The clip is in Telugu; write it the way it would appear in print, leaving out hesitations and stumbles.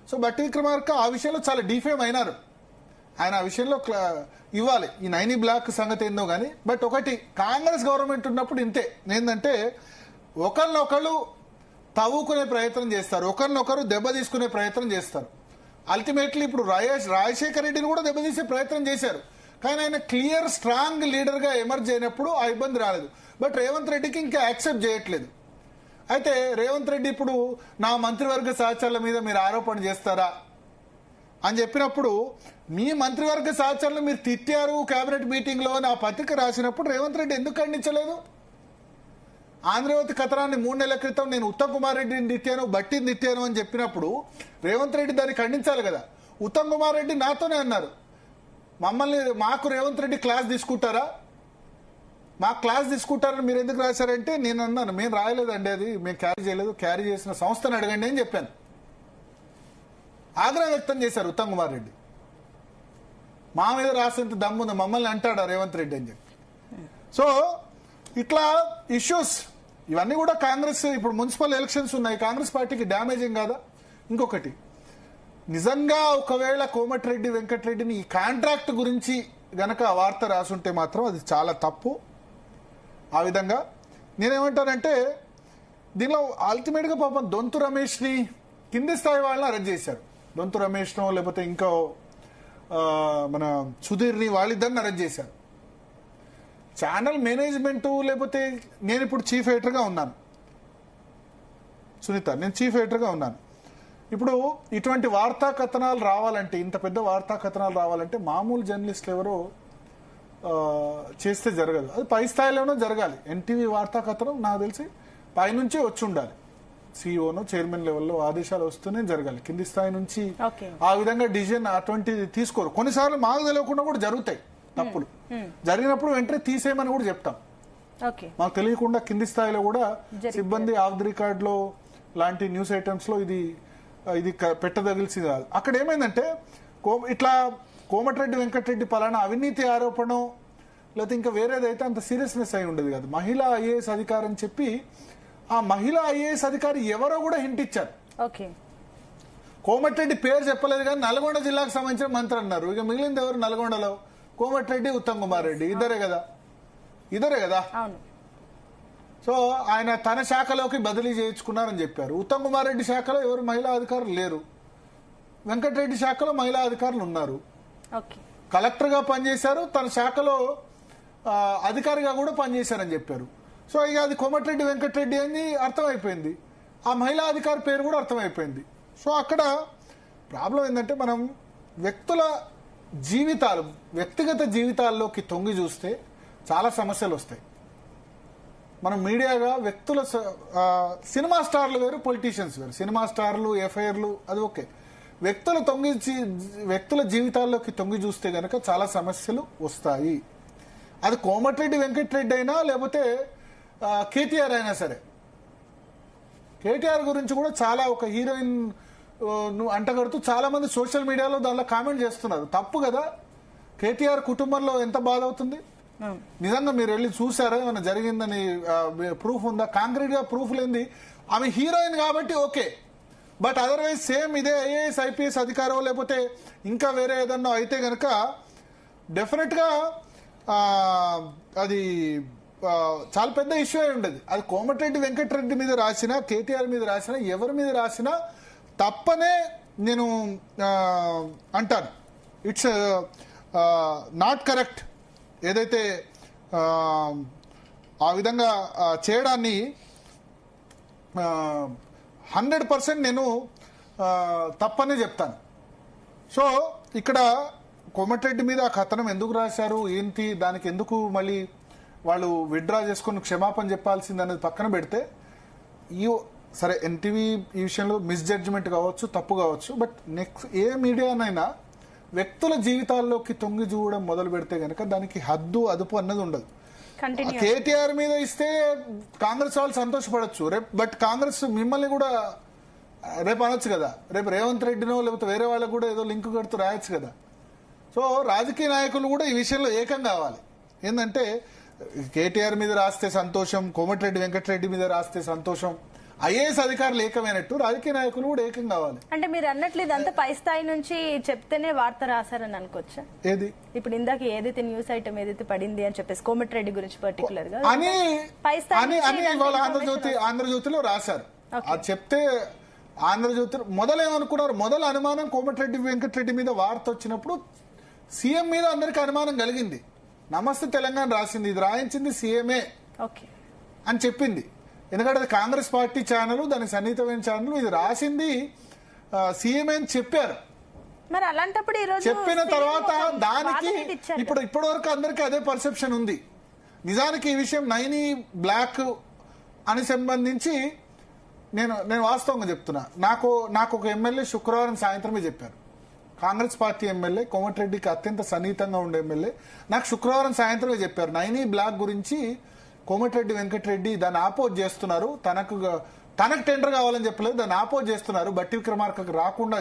సో బట్టి విక్రమార్క ఆ విషయంలో చాలా డిఫేమ్ అయినారు. ఆయన ఆ విషయంలో ఇవ్వాలి. ఈ నైని బ్లాక్ సంగతి ఏందో కానీ, బట్ ఒకటి కాంగ్రెస్ గవర్నమెంట్ ఉన్నప్పుడు ఇంతే, ఏంటంటే ఒకరినొకరు తవ్వుకునే ప్రయత్నం చేస్తారు, ఒకరినొకరు దెబ్బ తీసుకునే ప్రయత్నం చేస్తారు. అల్టిమేట్లీ ఇప్పుడు రాజశేఖర రెడ్డిని కూడా దెబ్బతీసే ప్రయత్నం చేశారు, కానీ ఆయన క్లియర్ స్ట్రాంగ్ లీడర్ గా ఎమర్జ్ అయినప్పుడు ఆ ఇబ్బంది రాలేదు. బట్ రేవంత్ రెడ్డికి ఇంకా యాక్సెప్ట్ చేయట్లేదు. అయితే రేవంత్ రెడ్డి ఇప్పుడు నా మంత్రివర్గ సహచరుల మీద మీరు ఆరోపణ చేస్తారా అని చెప్పినప్పుడు, మీ మంత్రివర్గ సహచరులు మీరు తిట్టారు కేబినెట్ మీటింగ్ లో ఆ పత్రిక రాసినప్పుడు రేవంత్ రెడ్డి ఎందుకు ఖండించలేదు? ఆంధ్రవతి కథనాన్ని 3 నెలల క్రితం నేను ఉత్తమ్ కుమార్ రెడ్డిని తిట్టాను, బట్టిని తిట్టాను అని చెప్పినప్పుడు రేవంత్ రెడ్డి దాన్ని ఖండించాలి కదా. ఉత్తమ్ కుమార్ రెడ్డి నాతోనే అన్నారు, మాకు రేవంత్ రెడ్డి క్లాస్ తీసుకుంటారా, మా క్లాస్ తీసుకుంటారని మీరు ఎందుకు రాశారంటే నేను అన్నాను, మేము రాయలేదండి, అది మేము క్యారీ చేయలేదు, క్యారీ చేసిన సంస్థను అడగండి అని చెప్పాను. ఆగ్రహం వ్యక్తం చేశారు ఉత్తమ్ కుమార్ రెడ్డి. మా మీద రాసేంత దమ్ముంది, మమ్మల్ని అంటాడా రేవంత్ రెడ్డి అని చెప్పి. సో ఇట్లా ఇష్యూస్ ఇవన్నీ కూడా కాంగ్రెస్, ఇప్పుడు మున్సిపల్ ఎలక్షన్స్ ఉన్నాయి, కాంగ్రెస్ పార్టీకి డ్యామేజింగ్ కాదా? ఇంకొకటి, నిజంగా ఒకవేళ కోమటిరెడ్డి వెంకటరెడ్డిని ఈ కాంట్రాక్ట్ గురించి గనక వార్త రాసుంటే మాత్రం అది చాలా తప్పు. ఆ విధంగా నేనేమంటానంటే, దీనిలో అల్టిమేట్ గా పాపం దొంతు రమేష్ ని కింది స్థాయి వాళ్ళని అరెస్ట్ చేశారు. దొంతు రమేష్ నో లేకపోతే ఇంకా మన సుధీర్ ని వాళ్ళిద్దరిని అరెస్ట్ చేశారు. ఛానల్ మేనేజ్మెంట్ లేకపోతే నేను ఇప్పుడు చీఫ్ ఎడిటర్ గా ఉన్నాను, సునీత నేను చీఫ్ ఎడిటర్ గా ఉన్నాను. ఇప్పుడు ఇటువంటి వార్తా కథనాలు రావాలంటే, ఇంత పెద్ద వార్తా కథనాలు రావాలంటే మామూలు జర్నలిస్టులు ఎవరో చేస్తే జరగదు, అది పై స్థాయిలోనో జరగాలి. ఎన్టీవీ వార్తా కథనం నాకు తెలిసి పైనుంచే వచ్చి ఉండాలి, సిఇఓనో చైర్మన్ లెవెల్లో ఆదేశాలు వస్తూనే జరగాలి. కింది స్థాయి నుంచి ఆ విధంగా డిసిజన్ అటువంటిది తీసుకోరు. కొన్నిసార్లు మాకు తెలియకుండా కూడా జరుగుతాయి తప్పులు, జరిగినప్పుడు వెంటనే తీసేయమని కూడా చెప్తాం. మాకు తెలియకుండా కింది స్థాయిలో కూడా సిబ్బంది ఆఫ్ ది రికార్డ్ లో లాంటి న్యూస్ ఐటమ్స్ లో ఇది పెట్టదగిల్సి కాదు. అక్కడ ఏమైందంటే ఇట్లా కోమటిరెడ్డి వెంకటరెడ్డి పలానా అవినీతి ఆరోపణ లేకపోతే ఇంకా వేరేదైతే అంత సీరియస్నెస్ అయి ఉండేది కాదు. మహిళా ఐఏఎస్ అధికారి అని చెప్పి ఆ మహిళా ఐఏఎస్ అధికారి ఎవరో కూడా హింట్ ఇచ్చారు. కోమటిరెడ్డి పేరు చెప్పలేదు కానీ నల్గొండ జిల్లాకు సంబంధించిన మంత్రి అన్నారు. ఇక మిగిలింది ఎవరు నల్గొండలో? కోమటిరెడ్డి, ఉత్తమ్ కుమార్ రెడ్డి, ఇద్దరే కదా. సో ఆయన తన శాఖలోకి బదిలీ చేయించుకున్నారని చెప్పారు. ఉత్తమ్ కుమార్ రెడ్డి శాఖలో ఎవరు మహిళా అధికారులు లేరు, వెంకటరెడ్డి శాఖలో మహిళా అధికారులు ఉన్నారు. కలెక్టర్ గా పనిచేశారు, తన శాఖలో అధికారిగా కూడా పనిచేశారని చెప్పారు. సో ఇక అది కోమటిరెడ్డి వెంకటరెడ్డి అని అర్థమైపోయింది, ఆ మహిళా అధికారి పేరు కూడా అర్థమైపోయింది. సో అక్కడ ప్రాబ్లం ఏంటంటే, మనం వ్యక్తుల జీవితాలు, వ్యక్తిగత జీవితాల్లోకి తొంగి చూస్తే చాలా సమస్యలు వస్తాయి. మనం మీడియాగా వ్యక్తుల సినిమా స్టార్లు వేరు, పొలిటీషియన్స్ వేరు. సినిమా స్టార్లు, ఎఫ్ఐఆర్లు అది ఓకే, వ్యక్తుల జీవితాల్లోకి తొంగి చూస్తే గనక చాలా సమస్యలు వస్తాయి. అది కోమటిరెడ్డి వెంకటరెడ్డి అయినా లేకపోతే కేటీఆర్ అయినా సరే. కేటీఆర్ గురించి కూడా చాలా ఒక హీరోయిన్ అంటగడుతూ చాలా మంది సోషల్ మీడియాలో దానిలో కామెంట్ చేస్తున్నారు. తప్పు కదా, కేటీఆర్ కుటుంబంలో ఎంత బాధ అవుతుంది. నిజంగా మీరు వెళ్ళి చూసారా, ఏమైనా జరిగిందని ప్రూఫ్ ఉందా? కాంక్రీట్ గా ప్రూఫ్ లేని ఆమె హీరోయిన్ కాబట్టి ఓకే, బట్ అదర్వైజ్ సేమ్ ఇదే ఐఏఎస్ ఐపీఎస్ అధికారం లేకపోతే ఇంకా వేరే ఏదన్నా అయితే గనక డెఫినెట్ గా అది చాలా పెద్ద ఇష్యూ అయి ఉండేది. అది కోమటిరెడ్డి వెంకటరెడ్డి మీద రాసినా, కేటీఆర్ మీద రాసినా, ఎవరి మీద రాసినా తప్పనే నేను అంటాను. It's not correct. ఏదైతే ఆ విధంగా చేయడాన్ని 100% నేను తప్పనే చెప్తాను. సో ఇక్కడ కోమటిరెడ్డి మీద ఆ కథనం ఎందుకు రాశారు, ఏంటి, దానికి ఎందుకు మళ్ళీ వాళ్ళు విత్డ్రా చేసుకుని క్షమాపణ చెప్పాల్సింది అనేది పక్కన పెడితే, సరే ఎన్టీవీ ఈ విషయంలో మిస్జడ్జ్మెంట్ కావచ్చు, తప్పు కావచ్చు, బట్ నెక్స్ట్ ఏ మీడియానైనా వ్యక్తుల జీవితాల్లోకి తొంగి చూడడం మొదలు పెడితే గనక దానికి హద్దు అదుపు అన్నది ఉండదు. కేటీఆర్ మీద ఇస్తే కాంగ్రెస్ వాళ్ళు సంతోషపడచ్చు రేపు, బట్ కాంగ్రెస్ మిమ్మల్ని కూడా రేపు అనొచ్చు కదా, రేపు రేవంత్ రెడ్డినో లేకపోతే వేరే వాళ్ళకు కూడా ఏదో లింక్ కడుతూ రాయొచ్చు కదా. సో రాజకీయ నాయకులు కూడా ఈ విషయంలో ఏకం కావాలి. ఏంటంటే కేటీఆర్ మీద రాస్తే సంతోషం, కోమటిరెడ్డి వెంకటరెడ్డి మీద రాస్తే సంతోషం, ఐఏఎస్ అధికారులు ఏకమైనట్టు రాజకీయ నాయకులు కూడా ఏకం కావాలి. అంటే మీరు అన్నట్లు ఇదంతా పై స్థాయి నుంచి చెప్తేనే వార్త రాశారని అనుకోవచ్చా? ఏది ఇప్పుడు ఇందాక ఏదైతే న్యూస్ ఐటమ్ ఏదైతే పడింది అని చెప్పేసి కోమటిరెడ్డి గురించి పర్టికులర్ గా అని పై స్థాయి అని అని ఇవాళ ఆంధ్రజ్యోతిలో రాశారు. అది చెప్తే ఆంధ్రజ్యోతి మొదలేమనుకున్నారు, మొదలు అనుమానం కోమటిరెడ్డి వెంకటరెడ్డి మీద వార్త వచ్చినప్పుడు సీఎం మీద అందరికి అనుమానం కలిగింది. నమస్తే తెలంగాణ రాసింది, ఇది రాయించింది సీఎంఏ అని చెప్పింది. ఎందుకంటే అది కాంగ్రెస్ పార్టీ ఛానల్, దానికి సన్నిహితమైన ఛానల్, ఇది రాసింది సీఎంఏ అని చెప్పారు. మరి అలాంటప్పుడు చెప్పిన తర్వాత దానికి ఇప్పటి వరకు అందరికీ అదే పర్సెప్షన్ ఉంది. నిజానికి ఈ విషయం నైనీ బ్లాక్ అని సంబంధించి నేను వాస్తవంగా చెప్తున్నా. నాకు ఒక ఎమ్మెల్యే శుక్రవారం సాయంత్రమే చెప్పారు. కాంగ్రెస్ పార్టీ ఎమ్మెల్యే, కోమటిరెడ్డికి అత్యంత సన్నిహితంగా ఉండే ఎమ్మెల్యే నాకు శుక్రవారం సాయంత్రమే చెప్పారు, నైనీ బ్లాక్ గురించి కోమటిరెడ్డి వెంకటరెడ్డి దాన్ని ఆపోజ్ చేస్తున్నారు, తనకు టెండర్ కావాలని చెప్పలేదు, దాన్ని ఆపోజ్ చేస్తున్నారు, బట్టి విక్రమార్కకు రాకుండా